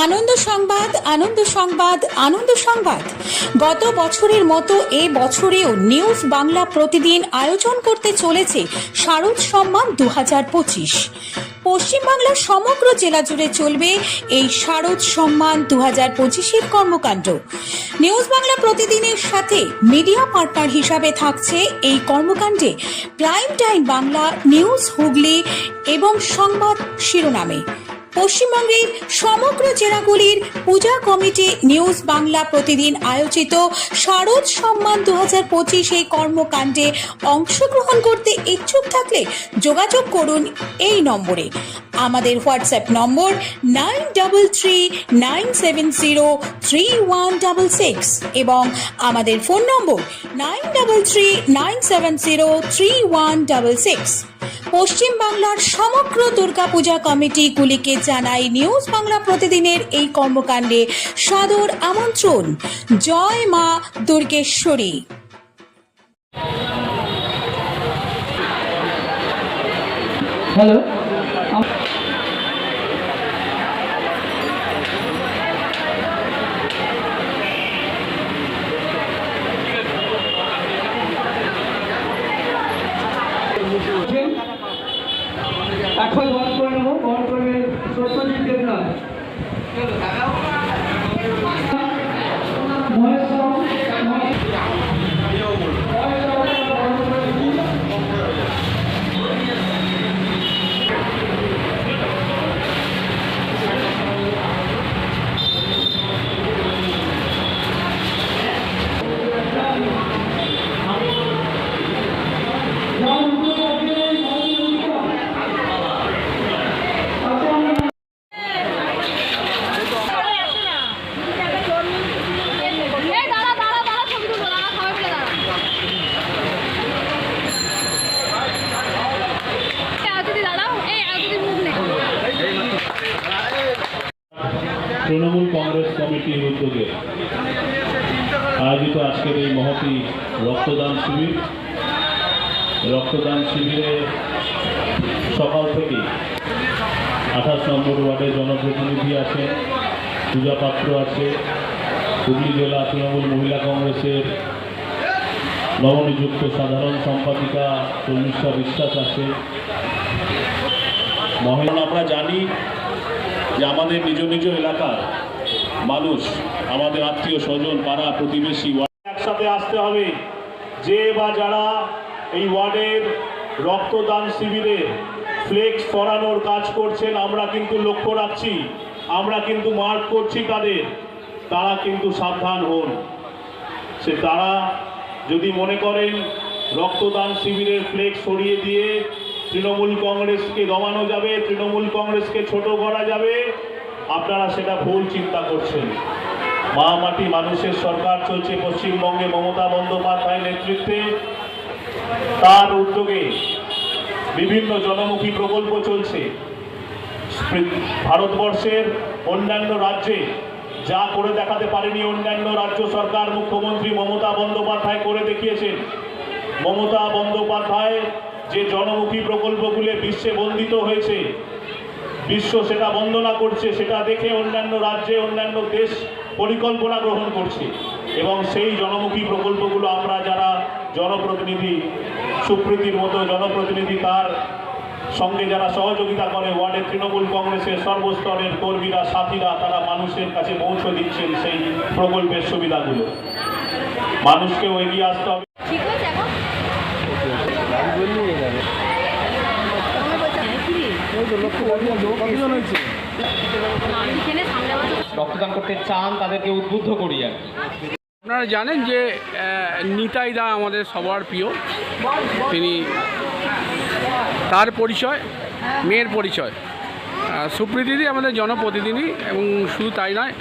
আনন্দ সংবাদ, আনন্দ সংবাদ, আনন্দ সংবাদ। গত বছরের মতো এ বছরেও নিউজ বাংলা প্রতিদিন আয়োজন করতে চলেছে শারদ সম্মান 2025। পশ্চিমবাংলার সমগ্র জেলা জুড়ে চলবে এই শারদ সম্মান 2025-এর কর্মকাণ্ড। নিউজ বাংলা প্রতিদিনের সাথে মিডিয়া পার্টনার হিসাবে থাকছে এই কর্মকাণ্ডে prime time Bangla, news Hooghly এবং সংবাদ শিরোনামে। পশ্চিমবঙ্গের সমগ্র জেলাগুলির পূজা কমিটি নিউজ বাংলা প্রতিদিন আয়োজিত শারদ সম্মান 2025 এই কর্মকাণ্ডে অংশগ্রহণ করতে ইচ্ছুক থাকলে যোগাযোগ করুন এই নম্বরে। আমাদের হোয়াটসঅ্যাপ নম্বর 9339703166 এবং আমাদের ফোন নম্বর 9339703166। পশ্চিম বাংলার সমগ্র দুর্গাপূজা কমিটিগুলিকে জানাই নিউজ বাংলা প্রতিদিনের এই কর্মকাণ্ডে সাদর আমন্ত্রণ। জয় মা দুর্গেশ্বরী। হ্যালো, এখন বন্ধ করে নেবো, বন্ধ করবে সত্যজিৎ দেবনাথ। তৃণমূল কংগ্রেস কমিটির উদ্যোগে আয়োজিত আজকের এই মহতি রক্তদান শিবিরে সকাল থেকে 28 নম্বর ওয়ার্ডের জনপ্রতিনিধি আছে, পূজা পাত্র আছে, হুগলি জেলা তৃণমূল মহিলা কংগ্রেসের নবনিযুক্ত সাধারণ সম্পাদিকা তনুষ্কা বিশ্বাস আছে। আমরা জানি যে আমাদের নিজ নিজ এলাকার মানুষ, আমাদের আত্মীয় স্বজন, পাড়া প্রতিবেশী একসাথে আসতে হবে। যে বা যারা এই ওয়ার্ডের রক্তদান শিবিরে ফ্লেক্স সরানোর কাজ করছেন, আমরা কিন্তু লক্ষ্য রাখছি, আমরা কিন্তু মার্ক করছি তাদের, তারা কিন্তু সাবধান হন। সে তারা যদি মনে করেন রক্তদান শিবিরের ফ্লেক্স সরিয়ে দিয়ে তৃণমূল কংগ্রেসকে দমানো যাবে, তৃণমূল কংগ্রেসকে ছোট করা যাবে, আপনারা সেটা ভুল চিন্তা করছেন। মা মাটি মানুষের সরকার চলছে পশ্চিমবঙ্গে মমতা বন্দ্যোপাধ্যায়ের নেতৃত্বে। তার উদ্যোগে বিভিন্ন জনমুখী প্রকল্প চলছে। ভারতবর্ষের অন্যান্য রাজ্যে যা করে দেখাতে পারেনি অন্যান্য রাজ্য সরকার, মুখ্যমন্ত্রী মমতা বন্দ্যোপাধ্যায় করে দেখিয়েছেন। মমতা বন্দ্যোপাধ্যায় যে জনমুখী প্রকল্পগুলো বিশ্বে বন্দিত হয়েছে, বিশ্ব সেটা বন্দনা করছে, সেটা দেখে অন্যান্য রাজ্যে অন্যান্য দেশ পরিকল্পনা গ্রহণ করছে। এবং সেই জনমুখী প্রকল্পগুলো আমরা যারা জনপ্রতিনিধি, সুপ্রীতির মতো জনপ্রতিনিধি, তার সঙ্গে যারা সহযোগিতা করে ওয়ার্ডের তৃণমূল কংগ্রেসের সর্বস্তরের কর্মীরা, সাথীরা, তারা মানুষের কাছে পৌঁছে দিচ্ছেন সেই প্রকল্পের সুবিধাগুলো। মানুষকেও এগিয়ে আসতে হবে। রক্তদান করতে চান তাদেরকে উদ্বুদ্ধ করি। আর আপনারা জানেন যে নিতাই দা আমাদের সবার প্রিয়, তিনি তার পরিচয়, মেয়ের পরিচয়, সুপ্রীতিদি আমাদের জনপ্রতিনিধি। এবং শুধু তাই নয়,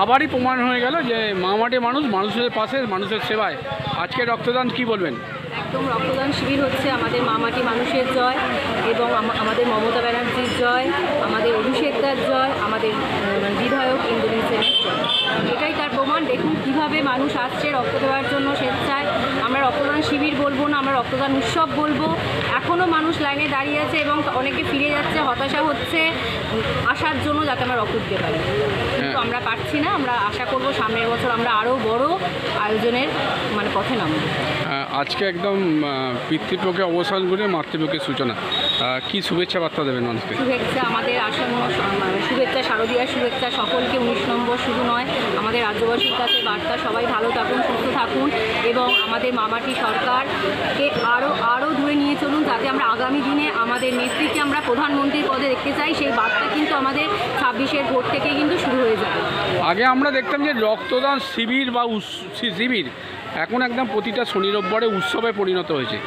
আবারই প্রমাণ হয়ে গেল যে মা মাটি মানুষ, মানুষের পাশে, মানুষের সেবায়। আজকে রক্তদান কি বলবেন? একদম রক্তদান শিবির হচ্ছে আমাদের মামাটি মানুষের জয় এবং আমাদের মমতা ব্যানার্জির জয়, আমাদের অভিষেক দার জয়, আমাদের বিধায়ক ইন্দ্রনীল সেনের জয়। এটাই তার প্রমাণ। দেখুন কীভাবে মানুষ আসছে রক্ত দেওয়ার জন্য স্বেচ্ছায়। আমরা রক্তদান শিবির বলবো না, আমরা রক্তদান উৎসব বলবো। এখনও মানুষ লাইনে দাঁড়িয়ে আছে এবং অনেকে ফিরে যাচ্ছে, হতাশা হচ্ছে আসার জন্য যাতে আমরা রক্ত দিতে পারি, কিন্তু আমরা পারছি না। আমরা আশা করব সামনের বছর আমরা আরও বড় আয়োজনের পথে নামব। আজকে একদম পিতৃপক্ষে অবসান করে মাতৃপক্ষের সূচনা, কি শুভেচ্ছা বার্তা দেবেন মানুষকে? শুভেচ্ছা আমাদের আসন্ন শুভেচ্ছা, শারদীয়ার শুভেচ্ছা সকলকে। 19 নম্বর শুধু নয়, আমাদের রাজ্যবাসীর কাছে বার্তা সবাই ভালো থাকুন, সুস্থ থাকুন এবং আমাদের মামাটি সরকারকে আরও দূরে নিয়ে চলুন, যাতে আমরা আগামী দিনে আমাদের নেত্রীকে আমরা প্রধানমন্ত্রীর পদে দেখতে চাই। সেই বার্তা কিন্তু আমাদের 26-এর ভোট থেকে কিন্তু শুরু হয়ে যাবে। আগে আমরা দেখতাম যে রক্তদান শিবির বা শিবির এখন একদম প্রতিটা শনি রোববারে উৎসবে পরিণত হয়েছে,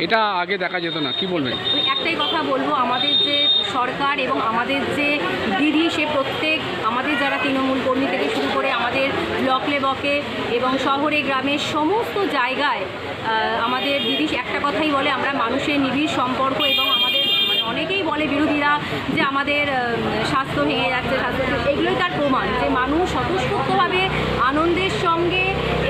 এটা আগে দেখা যেত না, কি বলবেন? আমি একটাই কথা বলবো, আমাদের যে সরকার এবং আমাদের যে দিদি, সে প্রত্যেক আমাদের যারা তৃণমূল কর্মী থেকে শুরু করে আমাদের ব্লক লেভেলে এবং শহরে গ্রামের সমস্ত জায়গায় আমাদের দিদি একটা কথাই বলে, আমরা মানুষের নিবিড় সম্পর্ক। এবং আমাদের অনেকেই বলে বিরোধীরা যে আমাদের স্বাস্থ্য ভেঙে যাচ্ছে, এগুলোই তার প্রমাণ যে মানুষ স্বতঃস্ফূর্তভাবে আনন্দের সঙ্গে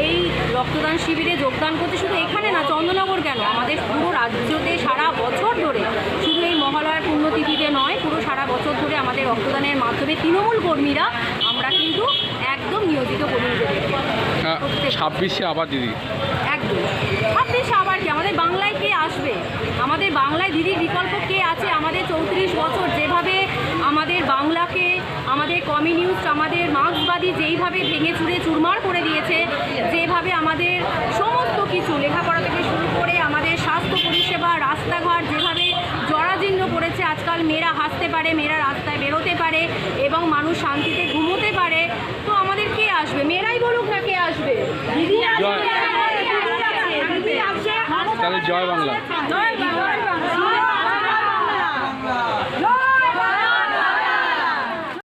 এই রক্তদান শিবিরে যোগদান করতে। শুধু এখানে না, চন্দননগর কেন, আমাদের পুরো রাজ্যতে সারা বছর ধরে, শুধু এই মহালয়ার পুণ্যতিথিতে নয়, পুরো সারা বছর ধরে আমাদের রক্তদানের মাধ্যমে তৃণমূল কর্মীরা আমরা কিন্তু একদম নিয়োজিত কর্মী। 26-এ আবার দিদি, একদম 26-এ আবার কি? আমাদের বাংলায় কে আসবে? আমাদের বাংলায় দিদির বিকল্প কে আছে? আমাদের 34 বছর যেভাবে আমাদের বাংলাকে, আমাদের কমিউনিস্ট, আমাদের মার্ক্সবাদী যেইভাবে ভেঙে চুরে চুরমার করে দিয়েছে, যেভাবে আমাদের সমস্ত কিছু লেখাপড়া থেকে শুরু করে আমাদের স্বাস্থ্য পরিষেবা, রাস্তাঘাট যেভাবে জরাজীর্ণ করেছে, আজকাল মেয়েরা হাসতে পারে, মেয়েরা রাস্তায় বেরোতে পারে এবং মানুষ শান্তিতে ঘুমোতে পারে, তো আমাদের কে আসবে? মেয়েরাই বলুক না, কে আসবে? দিদি আসবে। তাহলে জয় বাংলা। জয়